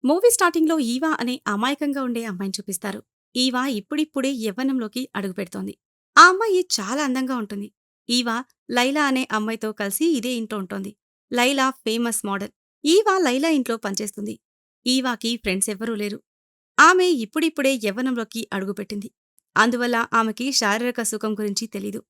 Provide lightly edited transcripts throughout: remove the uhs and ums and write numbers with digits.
Movie స్టార్టింగ్‌లో Eva అనే అమాయకంగా ఉండే అమ్మాయిని చూపిస్తారు. ఈవా ఇప్పుడిప్పుడే యవ్వనంలోకి అడుగుపెడుతోంది. ఆ అమ్మాయి చాలా అందంగా ఉంటుంది. ఈవా లైలా అనే అమ్మాయితో కలిసి ఇదే ఇంట్లో ఉంటోంది. Laila famous model. Eva Laila ఇంట్లో పనిచేస్తుంది. ఈవాకి ఫ్రెండ్స్ ఎవ్వరూ లేరు. ఆమె ఇప్పుడిప్పుడే యవ్వనంలోకి అడుగుపెట్టింది. అందువల్ల ఆమెకి శారీరక సుఖం గురించి తెలీదు.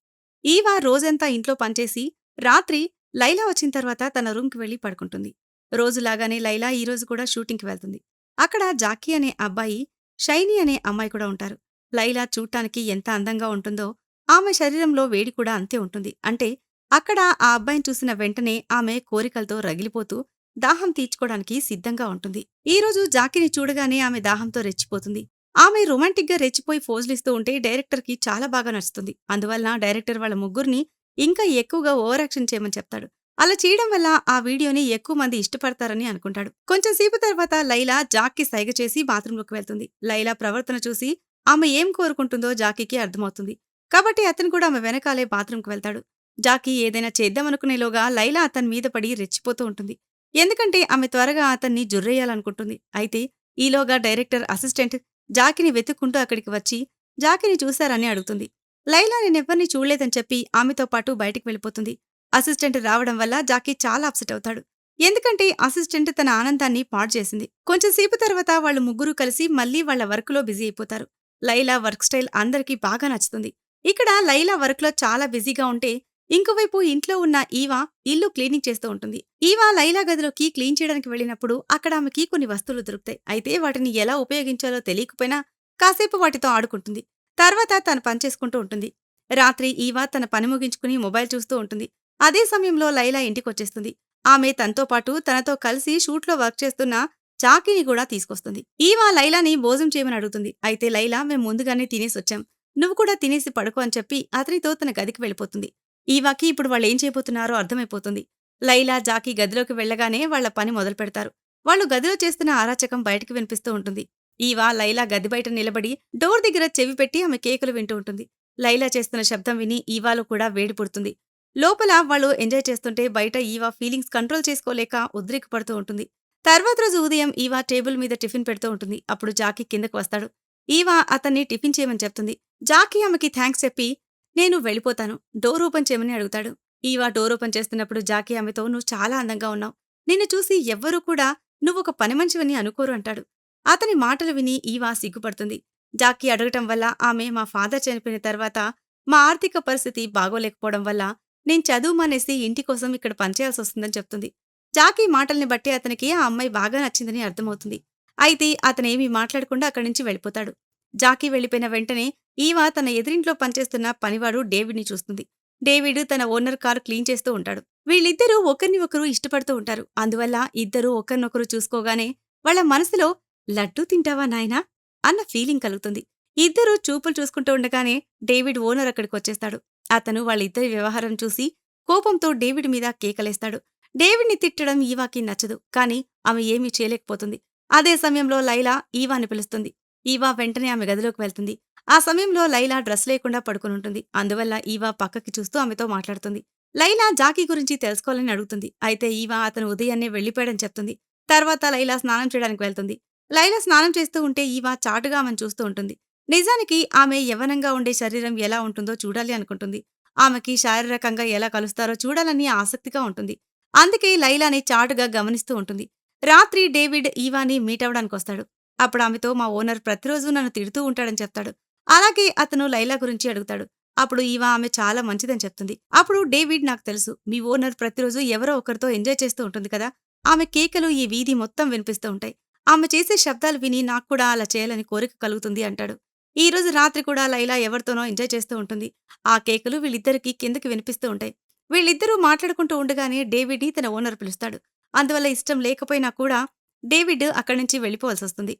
ఈవా రోజంతా ఇంట్లో పనిచేసి, రాత్రి లైలా వచ్చిన తర్వాత తన రూమ్‌కి వెళ్లి పడుకుంటుంది. రోజులాగానే లైలా ఈరోజు కూడా షూటింగ్‌కి వెళ్తుంది. అక్కడ జాకీ అనే అబ్బాయి, షైనీ అనే అమ్మాయి కూడా ఉంటారు. లైలా చూడ్డానికి ఎంత అందంగా ఉంటుందో, ఆమె శరీరంలో వేడి కూడా అంతే ఉంటుంది. అంటే అక్కడ ఆ అబ్బాయిని చూసిన వెంటనే ఆమె కోరికలతో రగిలిపోతూ దాహం తీర్చుకోవడానికి సిద్ధంగా ఉంటుంది. ఈరోజు జాకీని చూడగానే ఆమె దాహంతో రెచ్చిపోతుంది. ఆమె రొమాంటిక్‌గా రెచ్చిపోయి ఫోజులిస్తూ ఉంటే డైరెక్టర్‌కి చాలా బాగా నచ్చుతుంది. అందువలన డైరెక్టర్ వాళ్ళ ముగ్గురిని ఇంకా ఎక్కువగా ఓవర్ యాక్షన్ చేయమని చెప్తాడు. అలా చేయడం వల్ల ఆ వీడియోని ఎక్కువ మంది ఇష్టపడతారని అనుకుంటాడు. కొంచెం సేపు తర్వాత లైలా జాక్‌కి సైగ చేసి బాత్రూంలోకి వెళ్తుంది. లైలా ప్రవర్తన చూసి ఆమె ఏం కోరుకుంటుందో జాకీకి అర్థమవుతుంది. కాబట్టి అతను కూడా ఆమె వెనకాలే బాత్రూంకి వెళ్తాడు. జాకీ ఏదైనా చేద్దామనుకునేలోగా లైలా అతని మీద పడి రెచ్చిపోతూ ఉంటుంది. ఎందుకంటే ఆమె త్వరగా అతన్ని జుర్రేయాలనుకుంటుంది. అయితే ఈలోగా డైరెక్టర్ అసిస్టెంట్ జాకీని వెతుక్కుంటూ అక్కడికి వచ్చి జాకీని చూశారని అడుగుతుంది. లైలా నేనెవ్వరినీ చూడలేదని చెప్పి ఆమెతో పాటు బయటికి వెళ్ళిపోతుంది. అసిస్టెంట్ రావడం వల్ల జాకీ చాలా అప్సెట్ అవుతాడు. ఎందుకంటే అసిస్టెంట్ తన ఆనందాన్ని పాడు చేసింది. కొంచెం సేపు తర్వాత వాళ్ళు ముగ్గురు కలిసి మళ్ళీ వాళ్ళ వర్క్‌లో బిజీ అయిపోతారు. లైలా వర్క్ స్టైల్ అందరికీ బాగా నచ్చుతుంది. ఇక్కడ లైలా వర్క్‌లో చాలా బిజీగా ఉంటే, ఇంకోవైపు ఇంట్లో ఉన్న ఈవా ఇల్లు క్లీనింగ్ చేస్తూ ఉంటుంది. ఈవా లైలా గదిలోకి క్లీన్ చేయడానికి వెళ్ళినప్పుడు అక్కడ ఆమెకి కొన్ని వస్తువులు దొరుకుతాయి. అయితే వాటిని ఎలా ఉపయోగించాలో తెలియకపోయినా కాసేపు వాటితో ఆడుకుంటుంది. తర్వాత తన పని చేసుకుంటూ ఉంటుంది. రాత్రి ఈవా తన పని ముగించుకుని మొబైల్ చూస్తూ ఉంటుంది. అదే సమయంలో లైలా ఇంటికొచ్చేస్తుంది. ఆమె తనతో పాటు తనతో కలిసి షూట్‌లో వర్క్ చేస్తున్న జాకీని కూడా తీసుకొస్తుంది. ఈవా లైలాని భోజనం చేయమని అడుగుతుంది. అయితే లైలా మేం ముందుగానే తినేసొచ్చాం. నువ్వు కూడా తినేసి పడుకో అని చెప్పి అతనితో తన గదికి వెళ్ళిపోతుంది. ఈవాకి ఇప్పుడు వాళ్ళేం చేయబోతున్నారో అర్థమైపోతుంది. లైలా, జాకీ గదిలోకి వెళ్ళగానే వాళ్ళ పని మొదలుపెడతారు. వాళ్ళు గదిలో చేస్తున్న అరాచకం బయటికి వినిపిస్తూ ఉంటుంది. ఈవా లైలా గది బయట నిలబడి డోర్ దగ్గర చెవి పెట్టి ఆమె కేకలు వింటూ ఉంటుంది. లైలా చేస్తున్న శబ్దం విని ఈవాలో కూడా వేడి పుడుతుంది. లోపల వాళ్ళు ఎంజాయ్ చేస్తుంటే బయట ఈవా ఫీలింగ్స్ కంట్రోల్ చేసుకోలేక ఉద్రేకపడుతూ ఉంటుంది. తర్వాత రోజు ఉదయం ఈవా టేబుల్ మీద టిఫిన్ పెడుతూ ఉంటుంది. అప్పుడు జాకీ కిందకు వస్తాడు. ఈవా అతన్ని టిఫిన్ చేయమని చెప్తుంది. జాకీ ఆమెకి థాంక్స్ చెప్పి నేను వెళ్ళిపోతాను. డోర్ ఓపెన్ చేయమని అడుగుతాడు. ఈవా డోర్ ఓపెన్ చేస్తున్నప్పుడు జాకీ ఆమెతో నువ్వు చాలా అందంగా ఉన్నావు. నిన్ను చూసి ఎవ్వరూ కూడా నువ్వొక పనిమనిషివని అనుకోరు అంటాడు. అతని మాటలు విని ఈవా సిగ్గుపడుతుంది. జాకీ అడగటం వల్ల ఆమె మా ఫాదర్ చనిపోయిన తర్వాత మా ఆర్థిక పరిస్థితి బాగోలేకపోవడం వల్ల నేను చదువు మానేసి ఇంటి కోసం ఇక్కడ పనిచేయాల్సొస్తుందని చెప్తుంది. జాకీ మాటల్ని బట్టి అతనికి ఆ అమ్మాయి బాగా నచ్చిందని అర్థమవుతుంది. అయితే అతనేమీ మాట్లాడకుండా అక్కడి నుంచి వెళ్ళిపోతాడు. జాకీ వెళ్ళిపోయిన వెంటనే ఈవా తన ఎదురింట్లో పనిచేస్తున్న పనివాడు డేవిడ్‌ని చూస్తుంది. డేవిడ్ తన ఓనర్ కారు క్లీన్ చేస్తూ ఉంటాడు. వీళ్ళిద్దరూ ఒకరిని ఒకరు ఇష్టపడుతూ ఉంటారు. అందువల్ల ఇద్దరూ ఒకరినొకరు చూసుకోగానే వాళ్ళ మనసులో లడ్డూ తింటావా నాయనా అన్న ఫీలింగ్ కలుగుతుంది. ఇద్దరూ చూపులు చూసుకుంటూ ఉండగానే డేవిడ్ ఓనర్ అక్కడికొచ్చేస్తాడు. అతను వాళ్ళిద్దరి వ్యవహారం చూసి కోపంతో డేవిడ్ మీద కేకలేస్తాడు. డేవిడ్‌ని తిట్టడం ఈవాకి నచ్చదు. కానీ ఆమె ఏమీ చేయలేకపోతుంది. అదే సమయంలో లైలా ఈవాని పిలుస్తుంది. ఈవా వెంటనే ఆమె గదిలోకి వెళ్తుంది. ఆ సమయంలో లైలా డ్రెస్ లేకుండా పడుకునుంటుంది. అందువల్ల ఈవా పక్కకి చూస్తూ ఆమెతో మాట్లాడుతుంది. లైలా జాకీ గురించి తెలుసుకోవాలని అడుగుతుంది. అయితే ఈవా అతను ఉదయాన్నే వెళ్ళిపోయాడని చెప్తుంది. తర్వాత లైలా స్నానం చేయడానికి వెళ్తుంది. లైలా స్నానం చేస్తూ ఉంటే ఈవా చాటుగా ఆమెను చూస్తూ ఉంటుంది. నిజానికి ఆమె యవ్వనంగా ఉండే శరీరం ఎలా ఉంటుందో చూడాలి అనుకుంటుంది. ఆమెకి శారీరకంగా ఎలా కలుస్తారో చూడాలని ఆసక్తిగా ఉంటుంది. అందుకే లైలాని చాటుగా గమనిస్తూ ఉంటుంది. రాత్రి డేవిడ్ ఈవాని మీట్ అవ్వడానికొస్తాడు. అప్పుడు ఆమెతో మా ఓనర్ ప్రతిరోజు నన్ను తిడుతూ ఉంటాడని చెప్తాడు. అలాగే అతను లైలా గురించి అడుగుతాడు. అప్పుడు ఈవా ఆమె చాలా మంచిదని చెప్తుంది. అప్పుడు డేవిడ్ నాకు తెలుసు. మీ ఓనర్ ప్రతిరోజు ఎవరో ఒకరితో ఎంజాయ్ చేస్తూ ఉంటుంది కదా! ఆమె కేకలు ఈ వీధి మొత్తం వినిపిస్తూ ఉంటాయి. ఆమె చేసే శబ్దాలు విని నాకు కూడా అలా చేయాలని కోరిక కలుగుతుంది అంటాడు. ఈ రోజు రాత్రి కూడా లైలా ఎవరితోనో ఎంజాయ్ చేస్తూ ఉంటుంది. ఆ కేకలు వీళ్ళిద్దరికీ కిందకి వినిపిస్తూ ఉంటాయి. వీళ్ళిద్దరూ మాట్లాడుకుంటూ ఉండగానే డేవిడ్‌ని తన ఓనర్ పిలుస్తాడు. అందువల్ల ఇష్టం లేకపోయినా కూడా డేవిడ్ అక్కడి నుంచి వెళ్ళిపోవాల్సొస్తుంది.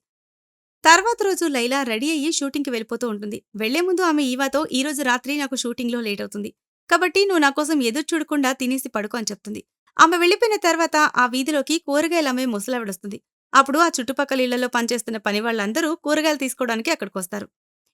తర్వాత రోజు లైలా రెడీ అయ్యి షూటింగ్‌కి వెళ్ళిపోతూ ఉంటుంది. వెళ్లే ముందు ఆమె ఈవాతో ఈరోజు రాత్రి నాకు షూటింగ్‌లో లేట్ అవుతుంది. కాబట్టి నువ్వు నా కోసం ఎదురు చూడకుండా తినేసి పడుకో అని చెప్తుంది. ఆమె వెళ్ళిపోయిన తర్వాత ఆ వీధిలోకి కూరగాయలమ్మే ముసలావిడొస్తుంది. అప్పుడు ఆ చుట్టుపక్కల ఇళ్లలో పనిచేస్తున్న పనివాళ్లందరూ కూరగాయలు తీసుకోవడానికి అక్కడికొస్తారు.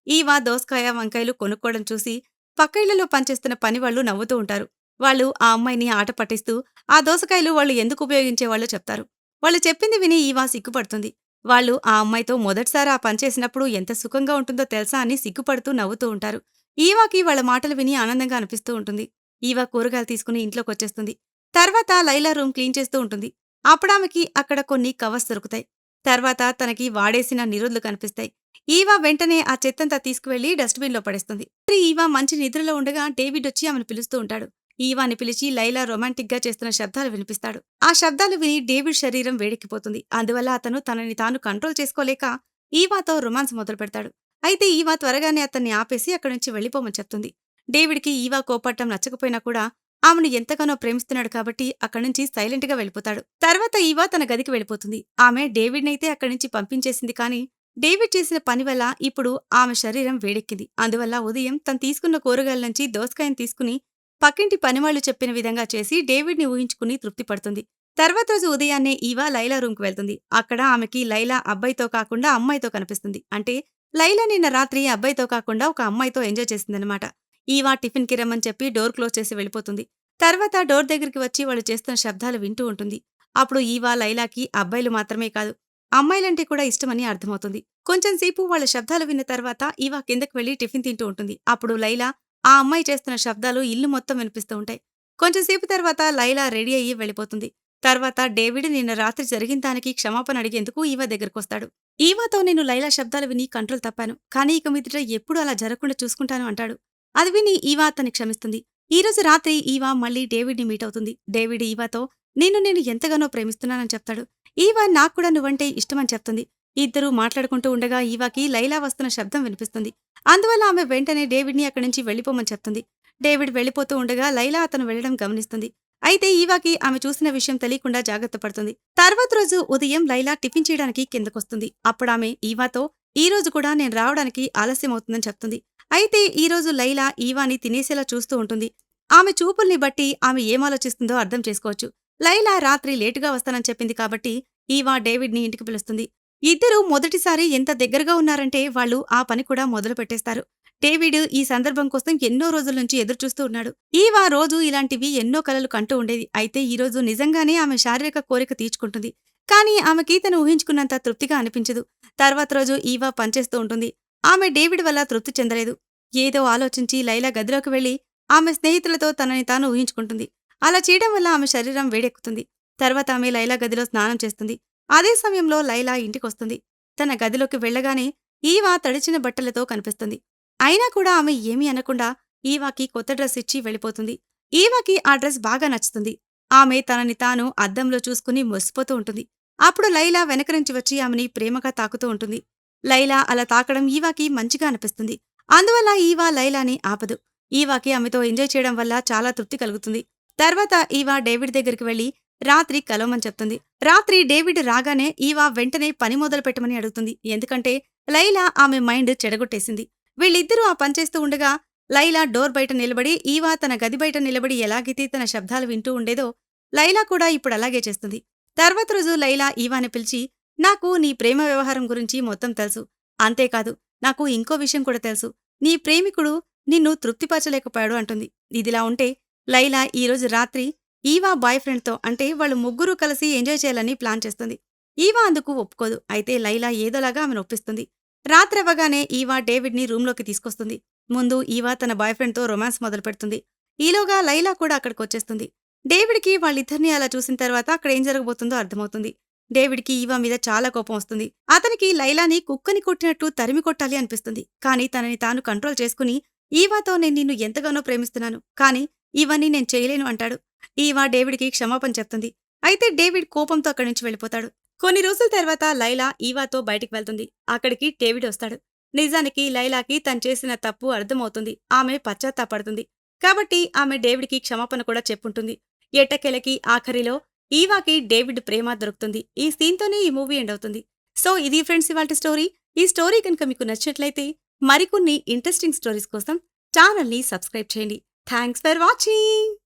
ఈవా దోసకాయ, వంకాయలు కొనుక్కోవడం చూసి పక్క ఇళ్లలో పనిచేస్తున్న పనివాళ్లు నవ్వుతూ ఉంటారు. వాళ్ళు ఆ అమ్మాయిని ఆట పట్టిస్తూ ఆ దోసకాయలు వాళ్ళు ఎందుకు ఉపయోగించేవాళ్ళో చెప్తారు. వాళ్ళు చెప్పింది విని ఈవా సిగ్గుపడుతుంది. వాళ్ళు ఆ అమ్మాయితో మొదటిసారి ఆ పని చేసినప్పుడు ఎంత సుఖంగా ఉంటుందో తెలుసా అని సిగ్గుపడుతూ నవ్వుతూ ఉంటారు. ఈవాకి వాళ్ళ మాటలు విని ఆనందంగా అనిపిస్తూ ఉంటుంది. ఈవా కూరగాయలు తీసుకుని ఇంట్లోకొచ్చేస్తుంది. తర్వాత లైలా రూమ్ క్లీన్ చేస్తూ ఉంటుంది. అప్పుడామెకి అక్కడ కొన్ని కవర్స్ దొరుకుతాయి. తర్వాత తనకి వాడేసిన నిరోధులు కనిపిస్తాయి. ఈవా వెంటనే ఆ చెత్తంతా తీసుకువెళ్లి డస్ట్‌బిన్‌లో పడేస్తుంది. మరి ఈవా మంచి నిద్రలో ఉండగా డేవిడ్ వచ్చి ఆమెను పిలుస్తూ ఉంటాడు. ఈవాని పిలిచి లైలా రొమాంటిక్‌గా చేస్తున్న శబ్దాలు వినిపిస్తాడు. ఆ శబ్దాలు విని డేవిడ్ శరీరం వేడెక్కిపోతుంది. అందువల్ల అతను తనని తాను కంట్రోల్ చేసుకోలేక ఈవాతో రొమాన్స్ మొదలుపెడతాడు. అయితే ఈవా త్వరగానే అతన్ని ఆపేసి అక్కడి నుంచి వెళ్ళిపోమని చెప్తుంది. డేవిడ్‌కి ఈవా కోపడటం నచ్చకపోయినా కూడా ఆమెను ఎంతగానో ప్రేమిస్తున్నాడు కాబట్టి అక్కడి నుంచి సైలెంట్‌గా వెళ్ళిపోతాడు. తర్వాత ఈవా తన గదికి వెళ్ళిపోతుంది. ఆమె డేవిడ్‌నైతే అక్కడి నుంచి పంపించేసింది కానీ డేవిడ్ చేసిన పని వల్ల ఇప్పుడు ఆమె శరీరం వేడెక్కింది. అందువల్ల ఉదయం తను తీసుకున్న కూరగాయల నుంచి దోసకాయను తీసుకుని పక్కింటి పనివాళ్లు చెప్పిన విధంగా చేసి డేవిడ్‌ని ఊహించుకుని తృప్తి పడుతుంది. తర్వాత రోజు ఉదయాన్నే ఈవా లైలా రూమ్‌కి వెళ్తుంది. అక్కడ ఆమెకి లైలా అబ్బాయితో కాకుండా అమ్మాయితో కనిపిస్తుంది. అంటే లైలా నిన్న రాత్రి అబ్బాయితో కాకుండా ఒక అమ్మాయితో ఎంజాయ్ చేసిందనమాట. ఈవా టిఫిన్‌కి రమ్మని చెప్పి డోర్ క్లోజ్ చేసి వెళ్ళిపోతుంది. తర్వాత డోర్ దగ్గరికి వచ్చి వాళ్ళు చేస్తున్న శబ్దాలు వింటూ ఉంటుంది. అప్పుడు ఈవా లైలాకి అబ్బాయిలు మాత్రమే కాదు, అమ్మాయిలంటే కూడా ఇష్టమని అర్థమవుతుంది. కొంచెం సేపు వాళ్ళ శబ్దాలు విన్న తర్వాత ఈవా కిందకి వెళ్లి టిఫిన్ తింటూ ఉంటుంది. అప్పుడు లైలా ఆ అమ్మాయి చేస్తున్న శబ్దాలు ఇల్లు మొత్తం వినిపిస్తూ ఉంటాయి. కొంచెం సేపు తర్వాత లైలా రెడీ అయ్యి వెళ్ళిపోతుంది. తర్వాత డేవిడ్ నిన్న రాత్రి జరిగిన దానికి క్షమాపణ అడిగేందుకు ఈవా దగ్గరకొస్తాడు. ఈవాతో నేను లైలా శబ్దాలు విని కంట్రోల్ తప్పాను. కానీ ఇక మీదట ఎప్పుడూ అలా జరగకుండా చూసుకుంటాను అంటాడు. అది విని ఈవా అతన్ని క్షమిస్తుంది. ఈ రోజు రాత్రి ఈవా మళ్ళీ డేవిడ్‌ని మీట్ అవుతుంది. డేవిడ్ ఈవాతో నేను ఎంతగానో ప్రేమిస్తున్నానని చెప్తాడు. ఈవా నాకు కూడా నువ్వంటే ఇష్టమని చెప్తుంది. ఇద్దరూ మాట్లాడుకుంటూ ఉండగా ఈవాకి లైలా వస్తున్న శబ్దం వినిపిస్తుంది. అందువల్ల ఆమె వెంటనే డేవిడ్‌ని అక్కడి నుంచి వెళ్ళిపోమని చెప్తుంది. డేవిడ్ వెళ్ళిపోతూ ఉండగా లైలా అతను వెళ్లడం గమనిస్తుంది. అయితే ఈవాకి ఆమె చూసిన విషయం తెలియకుండా జాగ్రత్త పడుతుంది. తర్వాత రోజు ఉదయం లైలా టిఫిన్ చేయడానికి కిందకొస్తుంది. అప్పుడామె ఈవాతో ఈ రోజు కూడా నేను రావడానికి ఆలస్యమవుతుందని చెప్తుంది. అయితే ఈ రోజు లైలా ఈవాని తినేసేలా చూస్తూ ఉంటుంది. ఆమె చూపుల్ని బట్టి ఆమె ఏమాలోచిస్తుందో అర్థం చేసుకోవచ్చు. లైలా రాత్రి లేటుగా వస్తానని చెప్పింది కాబట్టి ఈవా డేవిడ్‌ని ఇంటికి పిలుస్తుంది. ఇద్దరూ మొదటిసారి ఎంత దగ్గరగా ఉన్నారంటే వాళ్ళు ఆ పని కూడా మొదలు పెట్టేస్తారు. డేవిడ్ ఈ సందర్భం కోసం ఎన్నో రోజుల నుంచి ఎదురుచూస్తూ ఉన్నాడు. ఈవా రోజు ఇలాంటివి ఎన్నో కలలు కంటూ ఉండేది. అయితే ఈ రోజు నిజంగానే ఆమె శారీరక కోరిక తీర్చుకుంటుంది. కానీ ఆమెకి తను ఊహించుకున్నంత తృప్తిగా అనిపించదు. తర్వాత రోజు ఈవా పనిచేస్తూ ఉంటుంది. ఆమె డేవిడ్ వల్ల తృప్తి చెందలేదు. ఏదో ఆలోచించి లైలా గదిలోకి వెళ్లి ఆమె స్నేహితులతో తనని తాను ఊహించుకుంటుంది. అలా చేయడం వల్ల ఆమె శరీరం వేడెక్కుతుంది. తర్వాత ఆమె లైలా గదిలో స్నానం చేస్తుంది. అదే సమయంలో లైలా ఇంటికొస్తుంది. తన గదిలోకి వెళ్ళగానే ఈవా తడిచిన బట్టలతో కనిపిస్తుంది. అయినా కూడా ఆమె ఏమీ అనకుండా ఈవాకి కొత్త డ్రెస్ ఇచ్చి వెళ్ళిపోతుంది. ఈవాకి ఆ డ్రెస్ బాగా నచ్చుతుంది. ఆమె తనని తాను అద్దంలో చూసుకుని మురిసిపోతూ ఉంటుంది. అప్పుడు లైలా వెనక నుంచి వచ్చి ఆమెని ప్రేమగా తాకుతూ ఉంటుంది. లైలా అలా తాకడం ఈవాకి మంచిగా అనిపిస్తుంది. అందువల్ల ఈవా లైలాని ఆపదు. ఈవాకి ఆమెతో ఎంజాయ్ చేయడం వల్ల చాలా తృప్తి కలుగుతుంది. తర్వాత ఈవా డేవిడ్ దగ్గరికి వెళ్లి రాత్రి కలవమని చెప్తుంది. రాత్రి డేవిడ్ రాగానే ఈవా వెంటనే పని మొదలు పెట్టమని అడుగుతుంది. ఎందుకంటే లైలా ఆమె మైండ్ చెడగొట్టేసింది. వీళ్ళిద్దరూ ఆ పనిచేస్తూ ఉండగా లైలా డోర్ బయట నిలబడి ఈవా తన గది బయట నిలబడి ఎలాగైతే తన శబ్దాలు వింటూ ఉండేదో లైలా కూడా ఇప్పుడు అలాగే చేస్తుంది. తర్వాత రోజు లైలా ఈవాని పిలిచి, నాకు నీ ప్రేమ వ్యవహారం గురించి మొత్తం తెలుసు. అంతేకాదు నాకు ఇంకో విషయం కూడా తెలుసు. నీ ప్రేమికుడు నిన్ను తృప్తిపరచలేకపోయాడు అంటుంది. ఇదిలా ఉంటే లైలా ఈరోజు రాత్రి ఈవా బాయ్ ఫ్రెండ్‌తో అంటే వాళ్ళు ముగ్గురూ కలిసి ఎంజాయ్ చేయాలని ప్లాన్ చేస్తుంది. ఈవా అందుకు ఒప్పుకోదు. అయితే లైలా ఏదోలాగా ఆమెను ఒప్పిస్తుంది. రాత్రవ్వగానే ఈవా డేవిడ్‌ని రూంలోకి తీసుకొస్తుంది. ముందు ఈవా తన బాయ్ ఫ్రెండ్‌తో రొమాన్స్ మొదలుపెడుతుంది. ఈలోగా లైలా కూడా అక్కడికొచ్చేస్తుంది. డేవిడ్‌కి వాళ్ళిద్దరినీ అలా చూసిన తర్వాత అక్కడ ఏం జరగబోతుందో అర్థమవుతుంది. డేవిడ్‌కి ఈవా మీద చాలా కోపం వస్తుంది. అతనికి లైలాని కుక్కని కొట్టినట్టు తరిమి కొట్టాలి అనిపిస్తుంది. కానీ తనని తాను కంట్రోల్ చేసుకుని ఈవాతో నేను నిన్ను ఎంతగానో ప్రేమిస్తున్నాను. కానీ ఇవన్నీ నేను చేయలేను అంటాడు. ఈవా డేవిడ్‌కి క్షమాపణ చెప్తుంది. అయితే డేవిడ్ కోపంతో అక్కడి నుంచి వెళ్ళిపోతాడు. కొన్ని రోజుల తర్వాత లైలా ఈవాతో బయటికి వెళ్తుంది. అక్కడికి డేవిడ్ వస్తాడు. నిజానికి లైలాకి తను చేసిన తప్పు అర్థమవుతుంది. ఆమె పశ్చాత్తాపడుతుంది. కాబట్టి ఆమె డేవిడ్‌కి క్షమాపణ కూడా చెప్పుంటుంది. ఎట్టకేలకి ఆఖరిలో ఈవాకి డేవిడ్ ప్రేమ దొరుకుతుంది. ఈ సీన్‌తోనే ఈ మూవీ ఎండ్ అవుతుంది. సో ఇది ఫ్రెండ్స్ ఇవాల్టి స్టోరీ. ఈ స్టోరీ కనుక మీకు నచ్చినట్లయితే మరికొన్ని ఇంట్రెస్టింగ్ స్టోరీస్ కోసం ఛానల్‌ని సబ్స్క్రైబ్ చేయండి. Thanks for watching.